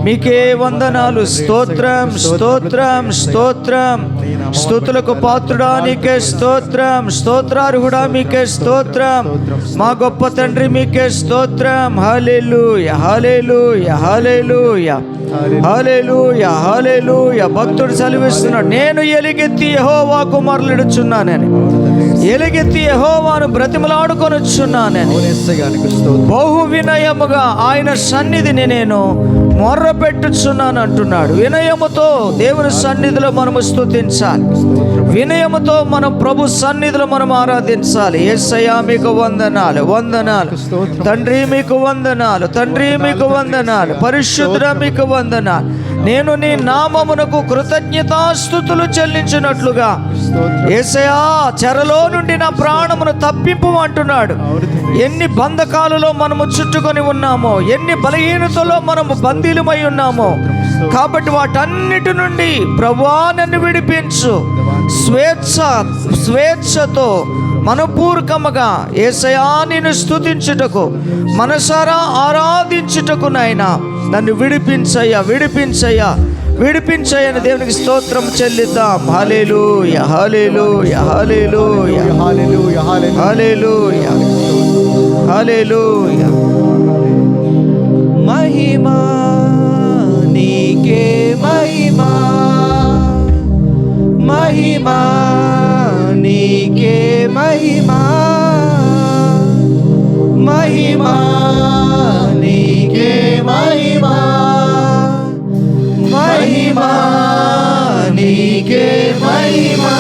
మీకే వందనాలు. స్తోత్రం, స్తోత్రం, స్తోత్రం. స్తుతులకు పాత్రుడా నీకే స్తోత్రం. స్తోత్రార్హుడా మీకే స్తోత్రం. మా గొప్ప తండ్రి మీకే స్తోత్రం. హల్లెలూయా, హల్లెలూయా, హల్లెలూయా, హల్లెలూయా, హల్లెలూయా. భక్తుడు సెలవిస్తున్నాడు, నేను ఎలుగెత్తి యెహోవాకు మొరలిడుచున్నానని, ఎలుగెత్తి యెహోవాను బ్రతిమలాడుకొనుచున్నానని, బహు వినయముగా ఆయన సన్నిధిని నేను మొర్ర పెట్టుచున్నాను అంటున్నాడు. వినయముతో దేవుని సన్నిధిలో మనము స్తుతించాలి. వినయముతో మనం ప్రభు సన్నిధిలో మనం ఆరాధించాలి. యేసయ్యా మీకు వందనాలు, వందనాలు తండ్రి, మీకు వందనాలు తండ్రి, మీకు వందనాలు. పరిశుద్ధుడా మీకు వందనాలు. నేను నీ నామమునకు కృతజ్ఞతాస్తుతులు చెల్లించినట్లుగా యేసయ్యా చెరలో నుండి నా ప్రాణమును తప్పింపు అంటున్నాడు. ఎన్ని బంధకాలలో మనము చుట్టుకొని ఉన్నామో, ఎన్ని బలహీనతలో మనము బందీలమై ఉన్నామో, కాబట్టి వాటన్నిటి నుండి ప్రభువా నన్ను విడిపించు. స్వేచ్ఛతో మనపూర్వకముగా యేసయ్యా నిన్ను స్తుతించుటకు, మనసారా ఆరాధించుటకు నాయనా నన్ను విడిపించయ్యా, విడిపించయ్యా, విడిపించయ్యని దేవునికి స్తోత్రం చెల్లిద్దాం. హల్లెలూయా, హల్లెలూయా, హల్లెలూయా, హల్లెలూయా, హల్లెలూయా, హల్లెలూయా. మహిమా నీకే మహిమా, మహిమా నీకే మహిమా, మహిమా నీకే మహిమా, మహిమా నీకే మహిమా.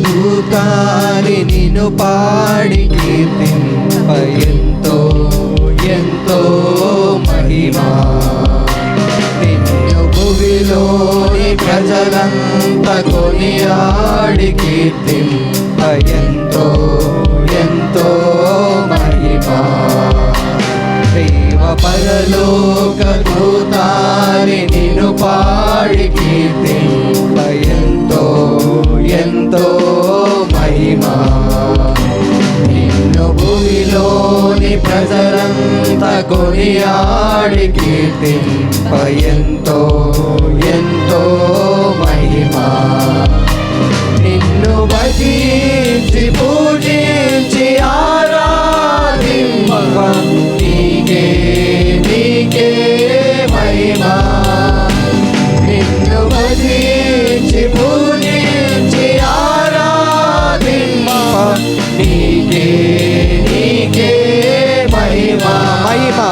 దూతాని నిన్ను పాడి కీర్తింప ఎంతో ఎంతో మహిమా. నిన్ను భువిలోని ప్రజలంత కొనియాడి కీర్తింప ఎంతో ఎంతో మహిమా. ప్రేమ పరలోక దూతాని నిన్ను పాడి కీర్తింప ఎంతో ఎంతో మహిమా. నిన్ను భూమిలోని ప్రజలంత కొనియాడి కీర్తింప ఎంతో ఎంతో మహిమా. నిన్ను భజించి పూజించి ఆరాధింప నీకే నీకే మహిమా. నిన్ను భజించి పూజించి ఆరాధింప నీకే నీకే మహిమా. మహిమా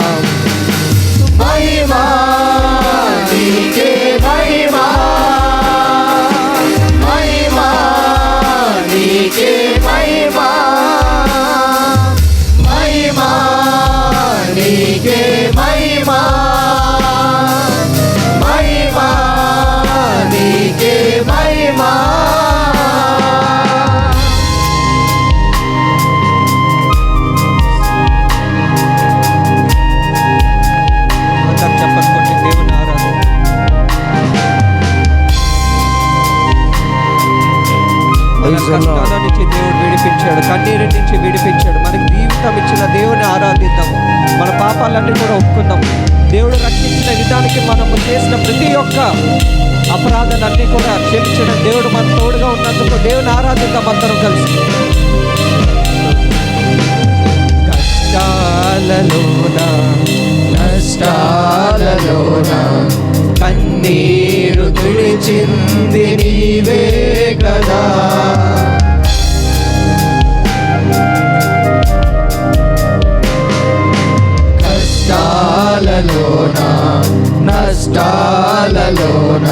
మహిమా నీకే మహిమా, మహిమా నీకే మహిమా, మహిమా నీకే మహిమా, మహిమా నీకే మహిమా. చెప్పండి దేవుని ఆరాధన. మన కష్టాల నుంచి దేవుడు విడిపించాడు, కన్నీరు నుంచి విడిపించాడు, మనకి జీవితం ఇచ్చిన దేవుని ఆరాధిద్దాము. మన పాపాలన్నీ కూడా ఒప్పుకుందాము. దేవుడు రక్షించిన విధానికి మనము చేసిన ప్రతి ఒక్క అపరాధాలన్నీ కూడా క్షమించడం, దేవుడు మన తోడుగా ఉన్నందుకు దేవుని ఆరాధిద్దాం అందరం కలిసి. కష్టాలలోన నష్టాలలోన కన్నీరు తుడిచింది నీవే కదా. కష్టాలలోన నష్టాలలోన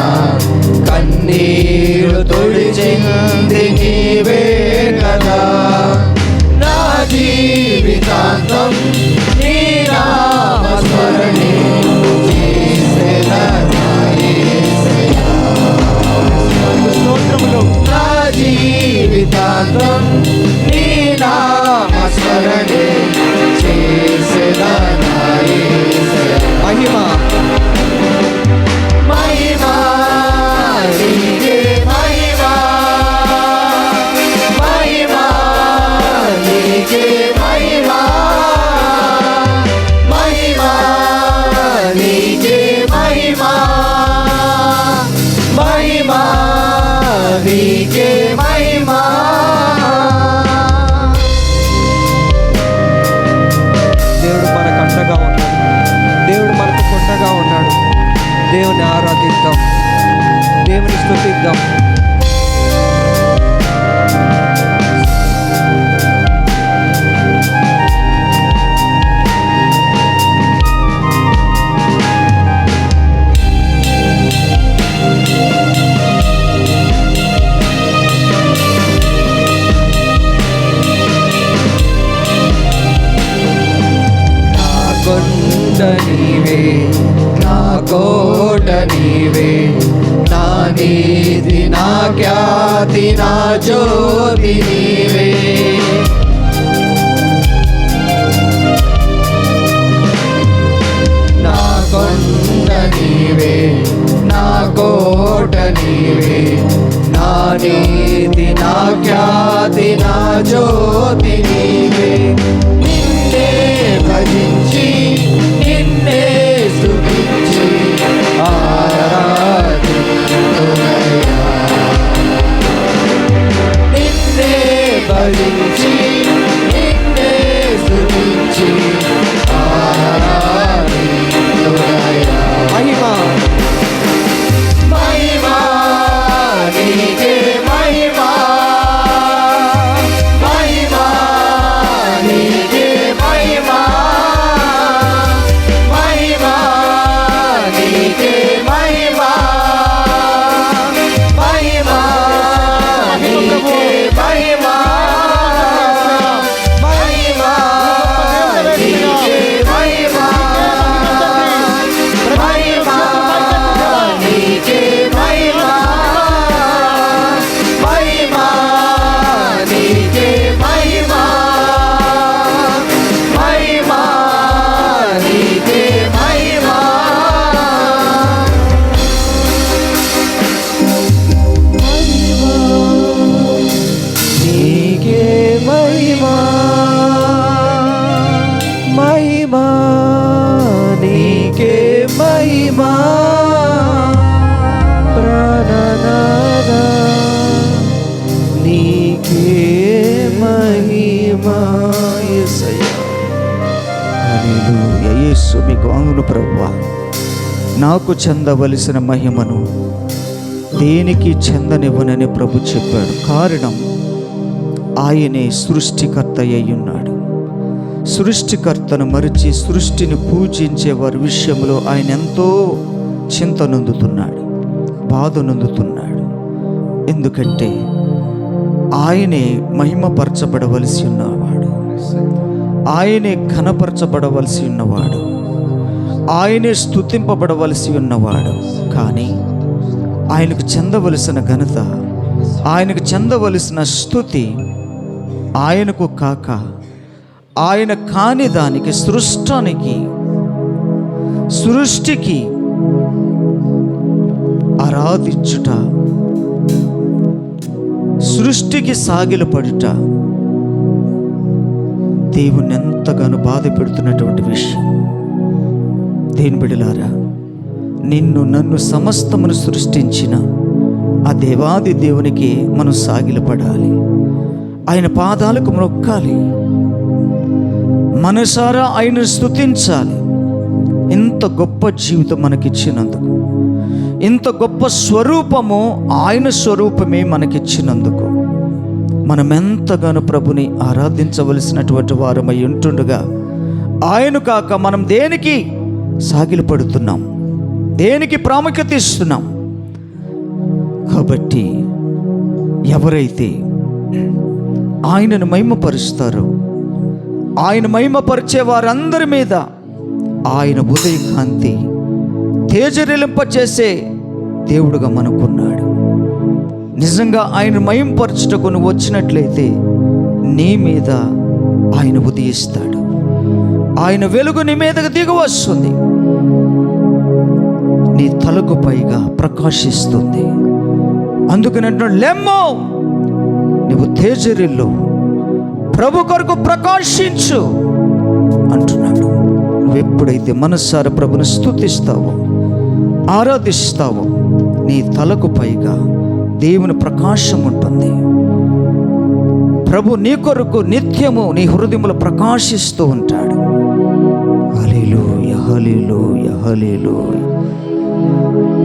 కన్నీరు తుడిచింది నీవే కదా. నా జీవితాంతం నీ నామస్మరణే స్తోత్రం మహిమా నీకే మహిమా. దేవుడు మనకు అండగా ఉన్నాడు, దేవుడు మనకు కొండగా ఉన్నాడు. దేవుని ఆరాధిద్దాం, దేవుని స్తుతిద్దాం. నీవే నా కోట, నీవే నా నీతి, నా ఖ్యాతి, నా జ్యోతి నీవే. నా కొండ నీవే, నా కోట నీవే, నా నీతి, నా ఖ్యాతి, నా జ్యోతి నీవే. నిన్నే భజించి నిన్నే స్తుతించి ఆరాధింతునయ్యా. నిన్నే భజించి నిన్నే స్తుతించి ఆరాధింతునయ్యా. మహిమా మహిమా నీకే మహిమా, మహిమా నీకే మహిమా, మహిమా నీకే మహిమా, మహిమా నీకే మహిమా, మహిమా నీకే మహిమా, మహిమా నీకే మహిమా, మహిమా నీకే మహిమా, మహిమా నీకే మహిమా. నీకే మహిమా, మహిమా నీకే మహిమా. ప్రాణనాథా నీకే మహిమా. యేసయ్యా. హల్లెలూయా. యేసు మీకు అవును ప్రభువా, నాకు చెందవలసిన మహిమను దేనికి చెందనివ్వనని ప్రభు చెప్పాడు. కారణం ఆయనే సృష్టికర్త అయి ఉన్నాడు. సృష్టికర్తను మరిచి సృష్టిని పూజించే వారి విషయంలో ఆయన ఎంతో చింత నొందుతున్నాడు, బాధ నొందుతున్నాడు. ఎందుకంటే ఆయనే మహిమపరచబడవలసి ఉన్నవాడు, ఆయనే ఘనపరచబడవలసి ఉన్నవాడు, ఆయనే స్తుతింపబడవలసి ఉన్నవాడు. కానీ ఆయనకు చెందవలసిన ఘనత, ఆయనకు చెందవలసిన స్తుతి ఆయనకు కాక ఆయన కాని దానికి, సృష్టికి ఆరాధించుట, సృష్టికి సాగిలపడుట దేవుని ఎంతగానో బాధ పెడుతున్నటువంటి విషయం. దేని బిడ్డలారా, నిన్ను నన్ను సమస్తమును సృష్టించిన ఆ దేవాది దేవునికి మనం సాగిలపడాలి, ఆయన పాదాలకు మొక్కాలి, మనసారా ఆయన స్తుతించాలి. ఇంత గొప్ప జీవితం మనకిచ్చినందుకు, ఇంత గొప్ప స్వరూపము ఆయన స్వరూపమే మనకిచ్చినందుకు మనం ఎంతగానో ప్రభుని ఆరాధించవలసినటువంటి వారమై ఉంటుండగా, ఆయన కాక మనం దేనికి సాగిలపడుతున్నాం, దేనికి ప్రాముఖ్యత ఇస్తున్నాం? కాబట్టి ఎవరైతే ఆయనను మహిమపరుస్తారో, ఆయన మహిమపరిచే వారందరి మీద ఆయన ఉదయకాంతి తేజరిలింపచేసే దేవుడుగా మనకున్నాడు. నిజంగా ఆయన మహిమపరచుటకు నువ్వు వచ్చినట్లయితే నీ మీద ఆయన ఉదయిస్తాడు, ఆయన వెలుగు నీ మీదకు దిగి వస్తుంది, నీ తలకు పైగా ప్రకాశిస్తుంది. అందుకని అంటున్నాడు, లెమ్మో నువ్వు తేజరిల్లు, ప్రభు కొరకు ప్రకాశించు అంటున్నాడు. నువ్వెప్పుడైతే మనస్సారా ప్రభుని స్తుతిస్తావో, ఆరాధిస్తావో, నీ తలకు పైగా దేవుని ప్రకాశం ఉంటుంది. ప్రభు నీ కొరకు నిత్యము నీ హృదయములో ప్రకాశిస్తూ ఉంటాడు. హల్లెలూయా, హల్లెలూయా, హల్లెలూయా.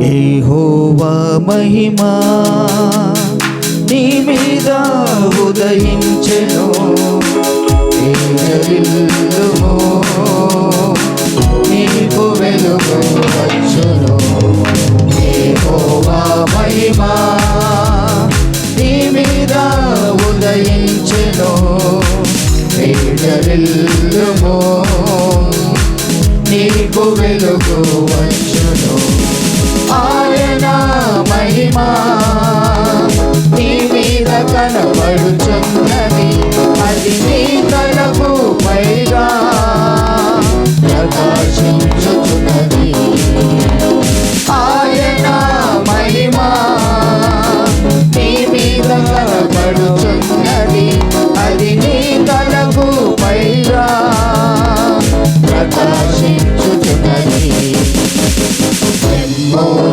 యెహోవా మహిమా నీ మీద ఉదయించెను, తేజరిల్లుము, నీకు వెలుగు వచ్చును. యెహోవా మహిమా నీ మీద ఉదయించెను, తేజరిల్లుము, నీకు వెలుగు వచ్చును. ఆయన మహిమా నీ మీద కనబడుచున్నది, అది నీ తలకు పైగా ప్రకాశించుచున్నది. ఆయన మహిమా నీ మీద కనబడుచున్నది, అది నీ తలకు పైగా ప్రకాశించుచున్నది.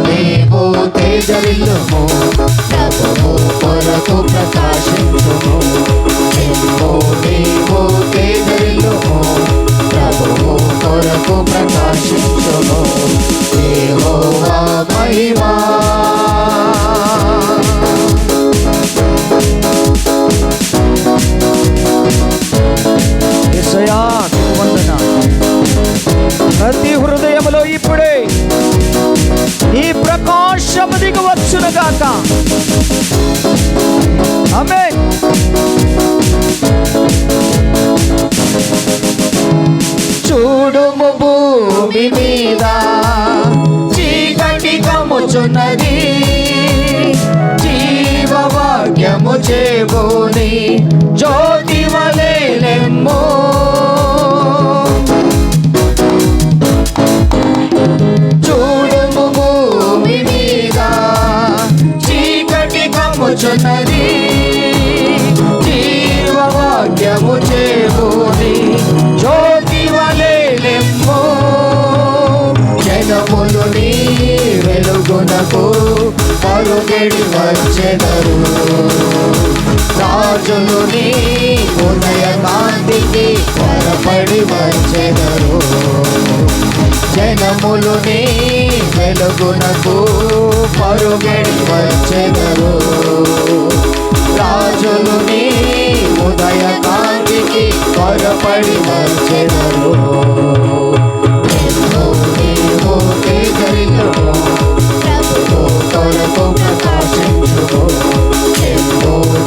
నీవు తేజరిల్లుము, ప్రభువు కొరకు ప్రకాశించుము. నీవు తేజరిల్లుము, ప్రభువు కొరకు ప్రకాశించుము. యెహోవా మహిమా యేసయ్యా నీకు వందనాలు. ప్రతి హృదయములో ఇప్పుడే ఈ ప్రకాశము దిగి వచ్చునుగాక. ఆమేన్. చూడుము భూమి మీద చీకటి కమ్ముచున్నది, జీవవాక్యము చేబూని జ్యోతి వలె లెమ్ము. చూడుము భూమి మీద చీకటి కమ్ముచున్నది, జీవవాక్యము చేబూని జ్యోతి వలె లెమ్ము. జనములు నీ వెలుగునకు పరుగెడి వచ్చెదరు, రాజులు నీ ఉదయ కాంతికి త్వరపడి వచ్చెదరు. జనములు నీ వెలుగునకు పరుగెడి వచ్చెదరు, రాజులు నీ ఉదయ కాంతికి త్వరపడి వచ్చెదరు. నీవు తేజరిల్లుము, ప్రభువు కొరకు ప్రకాశించుము.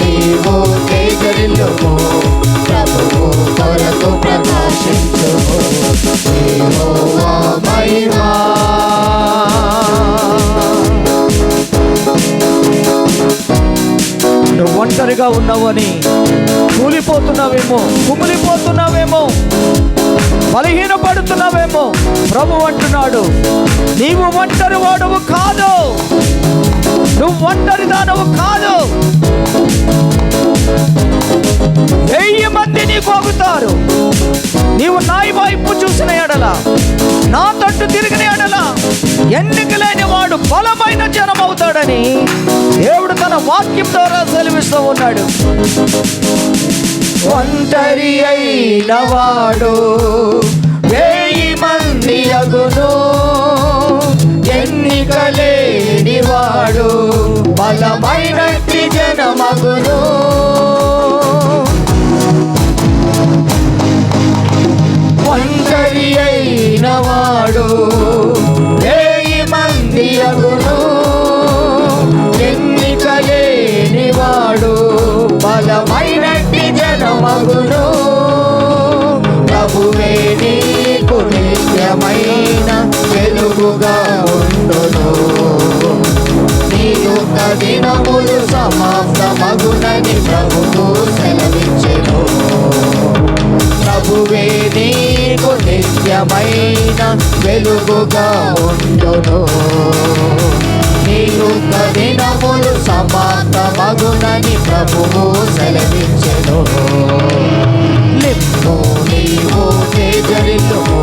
నీవు తేజరిల్లుము, ప్రభువు కొరకు ప్రకాశించుము. యెహోవా మహిమా నువ్వు ఒంటరిగా ఉన్నావని కూలిపోతున్నావేమో, కుమిలిపోతున్నావేమో, బలహీనపడుతున్నావేమో. ప్రభు అంటున్నాడు, నీవు ఒంటరి వాడవు కాదు, నువ్వు ఒంటరి దానవు కాదు. 1000 మంది నీకు ఆగుతారు. నీవు నా వైపు చూసిన ఎడల, నా తట్టు తిరిగిన ఎడల ఎన్నిక లేని వాడు బలమైన జనం అవుతాడని దేవుడు తన వాక్యం ద్వారా సెలవిస్తూ ఉన్నాడు. ఒంటరి అయిన వాడు 1000 మంది అగును, ఎన్నిక లేని వాడు బలమైన జనమగును. ఒంటరి అయిన వాడు 1000 మంది అగును, ఎన్నిక లేని వాడు బలమైన జనమగును. ప్రభువే నీకు నిత్యమైన వెలుగుగా ఉండును, నీ యొక్క దినములు సమాప్తమగునని ప్రభువు సెలవిచ్చెను. ప్రభువే నీకు నిత్యమైన వెలుగుగా ఉండును, నీ యొక్క దినములు సమాప్తమగునని ప్రభువు సెలవిచ్చెను. లిమ్ము నీవు తేజరిల్లుము,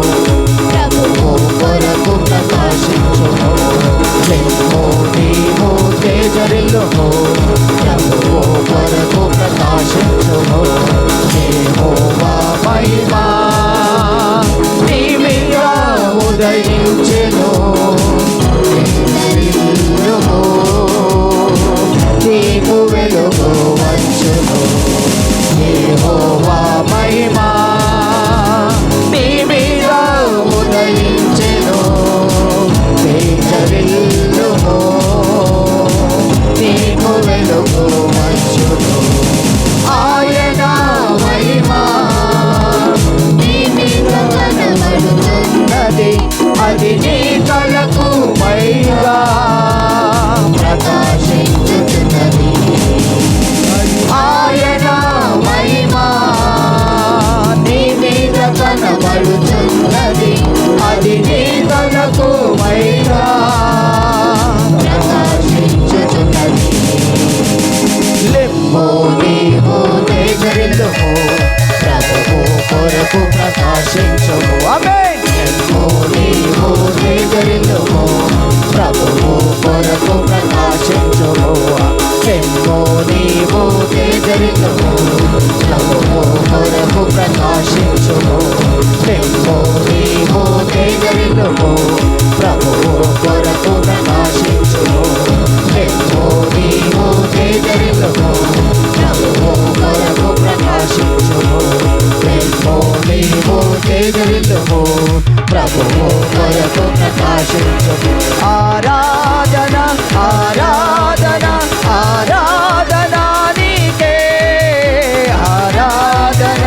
ప్రభువు కొరకు ప్రకాశించుము. లిమ్ము నీవు తేజరిల్లుము, ప్రభువు కొరకు ప్రకాశించుము. యెహోవా మహిమ నీ మీద ఉదయించెను, తేజరిల్లుము, నీకు వెలుగు వచ్చును. యెహోవా మహిమ నీ మీద ఉదయించెను, తేజరిల్లుము, నీకు వెలుగు వచ్చును. ఆయన మహిమ నీ మీద కనబడుతున్నది, అది నీ కళ్ళకు మైగా ప్రకాశించుతున్నది. ఆయన మహిమ నీ మీద కనబడుతున్నది, అది నీ కళ్ళకు మైగా ప్రకాశించుతున్నది. లెమ్మో నీవు తేజరిల్లుము, ప్రభువు కొరకు ప్రకాశించుము. ఆమేన్. లెమ్మో నీవు తేజరిల్లుము, ప్రభువు కొరకు ప్రకాశించుము. లెమ్మో నీవు తేజరిల్లుము, ప్రభువు కొరకు ప్రకాశించుము. లెమ్మో నీవు తేజరిల్లుము, ప్రభువు కొరకు ప్రకాశించుము. లెమ్మో నీవు తేజరిల్లుము, ప్రభువు కొరకు ప్రకాశించుము. లెమ్మో నీవు తేజరిల్లుము, ప్రభువు కొరకు ప్రకాశించుము. ఆరాధన ఆరాధన ఆరాధన నీకే, ఆరాధన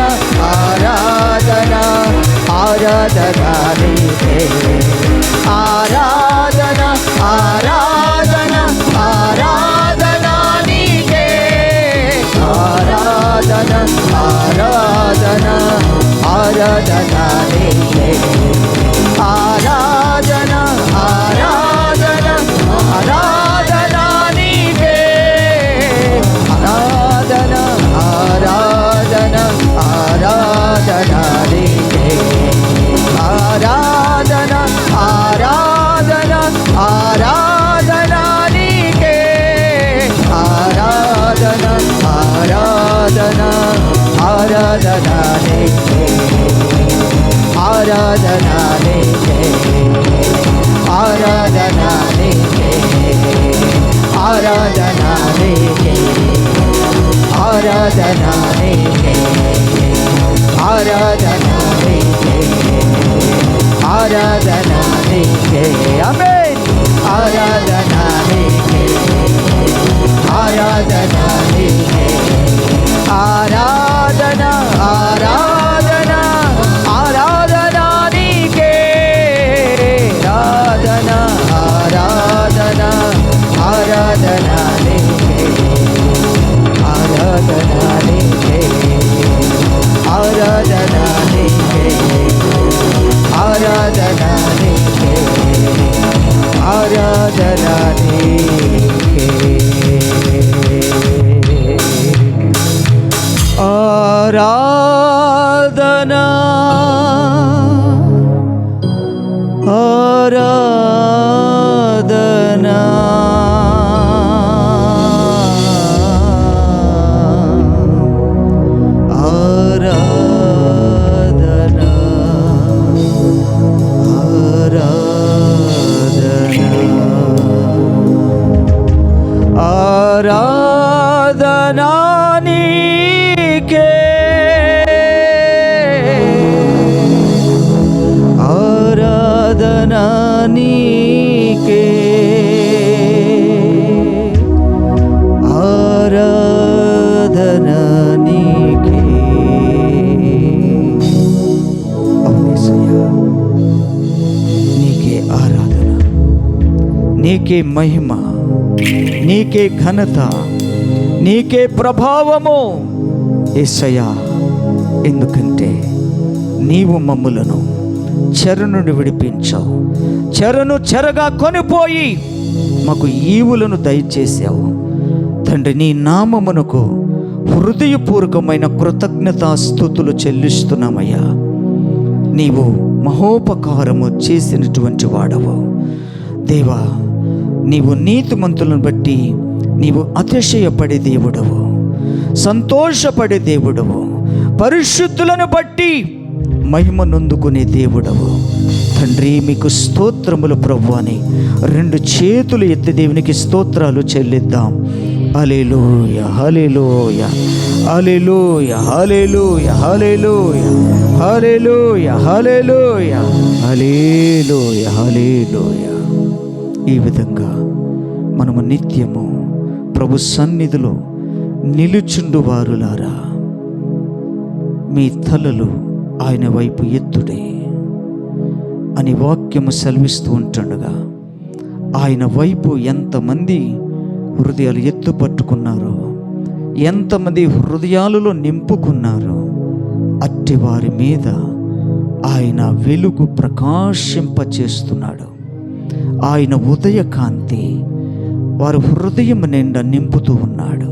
ఆరాధన ఆరాధన నీకే, ఆరాధన ఆరాధన ఆరాధన నీకే, ఆరాధన ఆరాధన ఆరాధన నీకే, ఆరాధన ఆరాధన ఆరాధన నీకే, ఆరాధన ఆరాధన ఆరాధన నీకే, ఆరాధన ఆరాధన ఆరాధన నీకే, ఆరాధన ఆరాధన ఆరాధన నీకే, ఆరాధన నీకే, ఆరాధన నీకే, ఆరాధన నీకే, ఆరాధన నీకే, ఆరాధన నీకే, ఆరాధన నీకే. ఆమేన్. ఆరాధన నీకే, ఆరాధన నీకే, ఆరాధన ఆరాధన ఆరాధన నీకే, ఆరాధన ఆరాధన ఆరాధన నీకే, ఆరాధన నీకే, ఆరాధన నీకే, ఆరాధన నీకే, ఆరాధన నీకే, ఆరాధన ఆరాధన ఆరాధన ఆరాధన నీకే, ఆరాధన నీకే, ఆరాధన నీకే. నీకే ఆరాధన, నీకే మహిమ, నీకే ఘనత, నీకే ప్రభావము యేసయ్యా. ఎందుకంటే నీవు మమ్ములను చెర నుండి విడిపించావు, చెరను చెరగా కొనిపోయి మాకు ఈవులను దయచేసావు తండ్రి. నీ నామమునకు హృదయపూర్వకమైన కృతజ్ఞతాస్తుతులు చెల్లిస్తున్నామయ్యా. నీవు మహోపకారము చేసినటువంటి వాడవు దేవా. నీవు నీతిమంతులను బట్టి నీవు అతిశయపడే దేవుడవు, సంతోషపడే దేవుడవు, పరిశుద్ధులను బట్టి మహిమ నొందుకునే దేవుడవు. తండ్రి మీకు స్తోత్రములు ప్రభు అని 2 చేతులు ఎత్తి దేవునికి స్తోత్రాలు చెల్లిద్దాం. హల్లెలూయా, హల్లెలూయా, హల్లెలూయా, హల్లెలూయా, హల్లెలూయా, హల్లెలూయా, హల్లెలూయా, హల్లెలూయా, హల్లెలూయా. ఈ విధంగా మనము నిత్యము ప్రభు సన్నిధిలో నిలుచుండు వారులారా, మీ తలలు ఆయన వైపు ఎత్తుడే అని వాక్యము సెలవిస్తూ ఉంటుండగా, ఆయన వైపు ఎంతమంది హృదయాలు ఎత్తు పట్టుకున్నారో, ఎంతమంది హృదయాలలో నింపుకున్నారో, అట్టి వారి మీద ఆయన వెలుగు ప్రకాశింపచేస్తున్నాడు. ఆయన ఉదయకాంతి వారి హృదయం నిండా నింపుతూ ఉన్నాడు.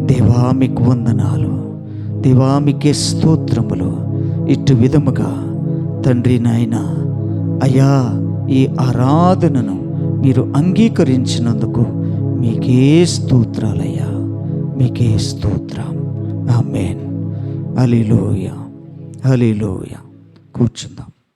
దేవా మీకు వందనాలు, దేవా మీకే స్తోత్రములు. ఇటు విధముగా తండ్రి నాయన అయ్యా, ఈ ఆరాధనను మీరు అంగీకరించినందుకు మీకే స్తోత్రాలయ్యా, మీకే స్తోత్రం. ఆమేన్. హల్లెలూయా, హల్లెలూయా. కూర్చుందాం.